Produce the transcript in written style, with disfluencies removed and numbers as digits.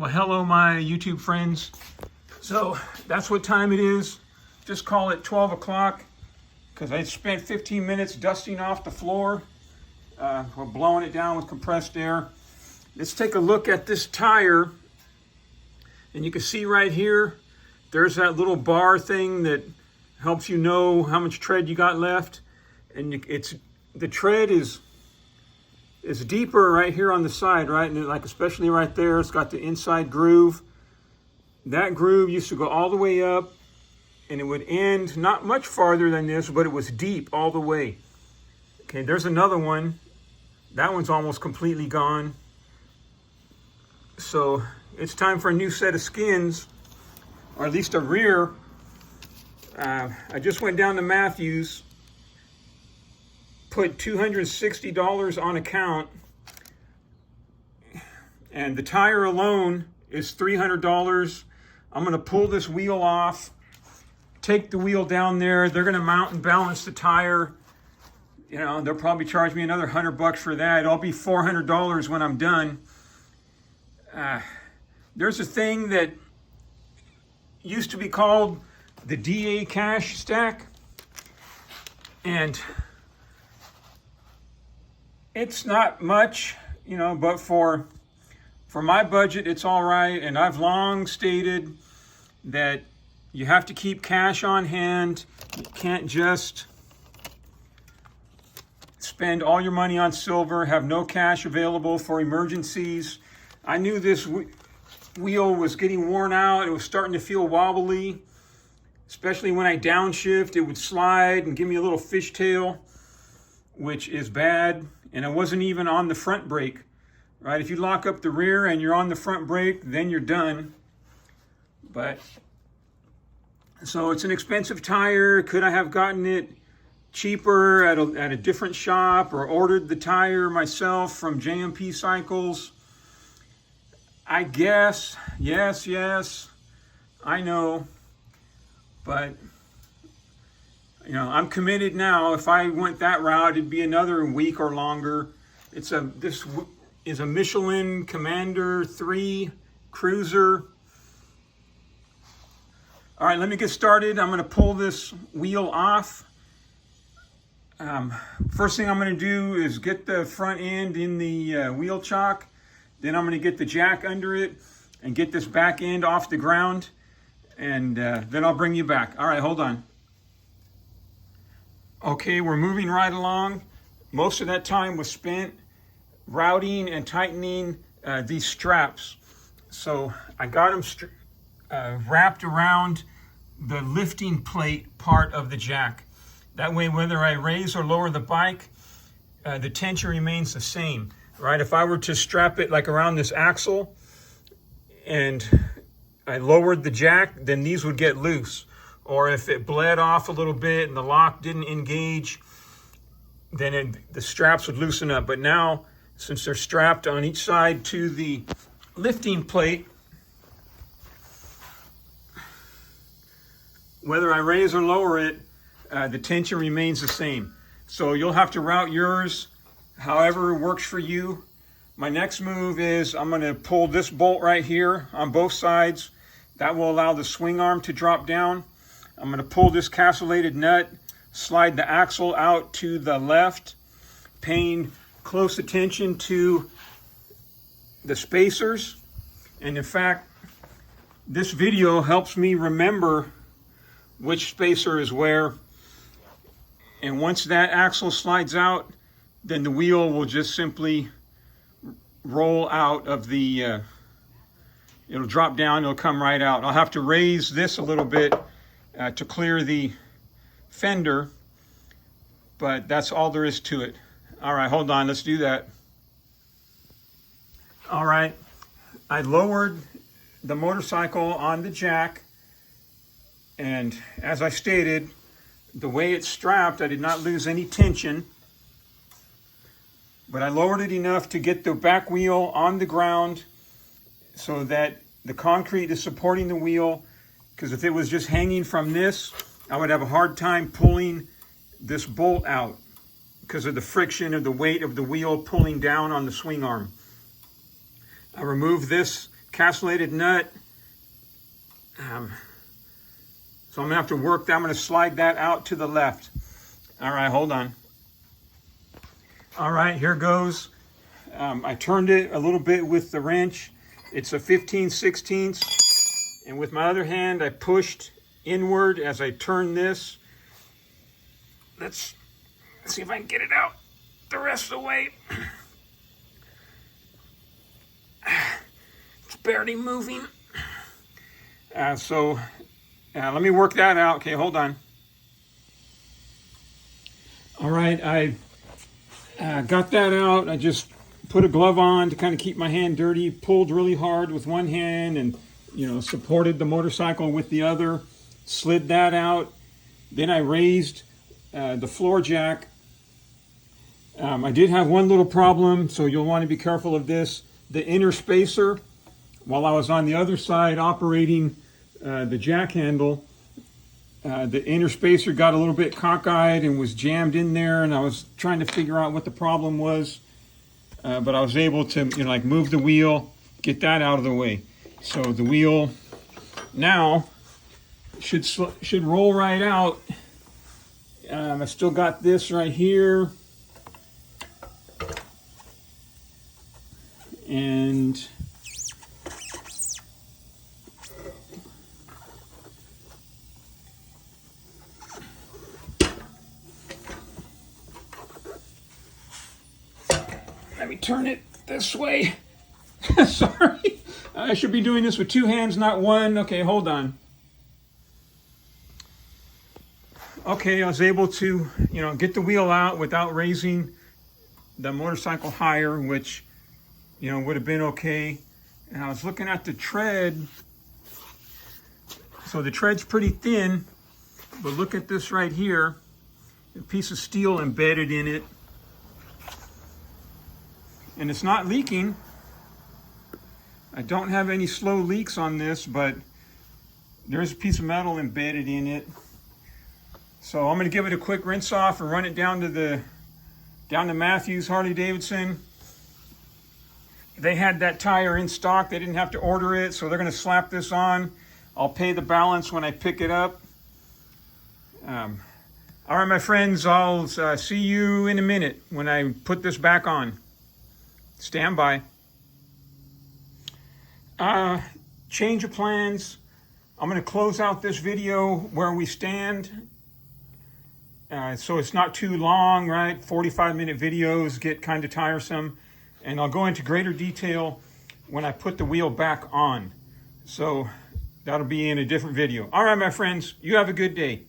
Well, hello, my YouTube friends. So that's what time it is. Just call it 12 o'clock because I spent 15 minutes dusting off the floor. We're blowing it down with compressed air. Let's take a look at this tire. And you can see right here, there's that little bar thing that helps you know how much tread you got left. And the tread is deeper right here on the side, right? And like especially right there, it's got the inside groove. That groove used to go all the way up and it would end not much farther than this, but it was deep all the way. Okay, there's another one. That one's almost completely gone. So it's time for a new set of skins, or at least a rear. I just went down to Matthews, put $260 on account, and the tire alone is $300. I'm going to pull this wheel off, take the wheel down there. They're going to mount and balance the tire. You know, they'll probably charge me another $100 for that. It'll be $400 when I'm done. There's a thing that used to be called the DA cash stack, and it's not much, you know, but for my budget, it's all right. And I've long stated that you have to keep cash on hand. You can't just spend all your money on silver, have no cash available for emergencies. I knew this wheel was getting worn out. It was starting to feel wobbly, especially when I downshift. It would slide and give me a little fishtail, which is bad. And it wasn't even on the front brake, right? If you lock up the rear and you're on the front brake, then you're done. But, so it's an expensive tire. Could I have gotten it cheaper at a different shop, or ordered the tire myself from JMP Cycles? I guess, yes, I know. But, you know, I'm committed now. If I went that route, it'd be another week or longer. This is a Michelin Commander 3 Cruiser. All right, let me get started. I'm going to pull this wheel off. First thing I'm going to do is get the front end in the wheel chock. Then I'm going to get the jack under it and get this back end off the ground. And then I'll bring you back. All right, hold on. Okay, we're moving right along. Most of that time was spent routing and tightening these straps. So I got them wrapped around the lifting plate part of the jack. That way, whether I raise or lower the bike, the tension remains the same, right? If I were to strap it like around this axle and I lowered the jack, then these would get loose. Or if it bled off a little bit and the lock didn't engage, then the straps would loosen up. But now, since they're strapped on each side to the lifting plate, whether I raise or lower it, the tension remains the same. So you'll have to route yours however works for you. My next move is I'm going to pull this bolt right here on both sides. That will allow the swing arm to drop down. I'm going to pull this castellated nut, slide the axle out to the left, paying close attention to the spacers. And in fact, this video helps me remember which spacer is where. And once that axle slides out, then the wheel will just simply roll out of the, it'll drop down, it'll come right out. I'll have to raise this a little bit to clear the fender, but that's all there is to it. All right, hold on, let's do that. All right, I lowered the motorcycle on the jack, and as I stated, the way it's strapped, I did not lose any tension, but I lowered it enough to get the back wheel on the ground so that the concrete is supporting the wheel, because if it was just hanging from this, I would have a hard time pulling this bolt out because of the friction of the weight of the wheel pulling down on the swing arm. I removed this castellated nut. So I'm gonna have to work that. I'm gonna slide that out to the left. All right, hold on. All right, here goes. I turned it a little bit with the wrench. It's a 15/16, and with my other hand, I pushed inward as I turned this. Let's see if I can get it out the rest of the way. It's barely moving. Let me work that out. Okay, hold on. All right, I got that out. I just put a glove on to kind of keep my hand dirty, pulled really hard with one hand and, supported the motorcycle with the other, slid that out. Then I raised the floor jack. I did have one little problem, so you'll want to be careful of this. The inner spacer, while I was on the other side operating the jack handle, the inner spacer got a little bit cockeyed and was jammed in there, and I was trying to figure out what the problem was, but I was able to move the wheel, get that out of the way. So the wheel now should roll right out. I still got this right here, and let me turn it this way. Sorry, I should be doing this with two hands, not one. Okay, hold on. Okay, I was able to, get the wheel out without raising the motorcycle higher, which, would have been okay. And I was looking at the tread. So the tread's pretty thin, but look at this right here. A piece of steel embedded in it. And it's not leaking. I don't have any slow leaks on this, but there's a piece of metal embedded in it. So I'm going to give it a quick rinse off and run it down to Matthews Harley Davidson. They had that tire in stock. They didn't have to order it, so they're going to slap this on. I'll pay the balance when I pick it up. All right, my friends, I'll see you in a minute when I put this back on. Stand by. Change of plans. I'm going to close out this video where we stand. So it's not too long, right? 45-minute videos get kind of tiresome. And I'll go into greater detail when I put the wheel back on. So that'll be in a different video. All right, my friends, you have a good day.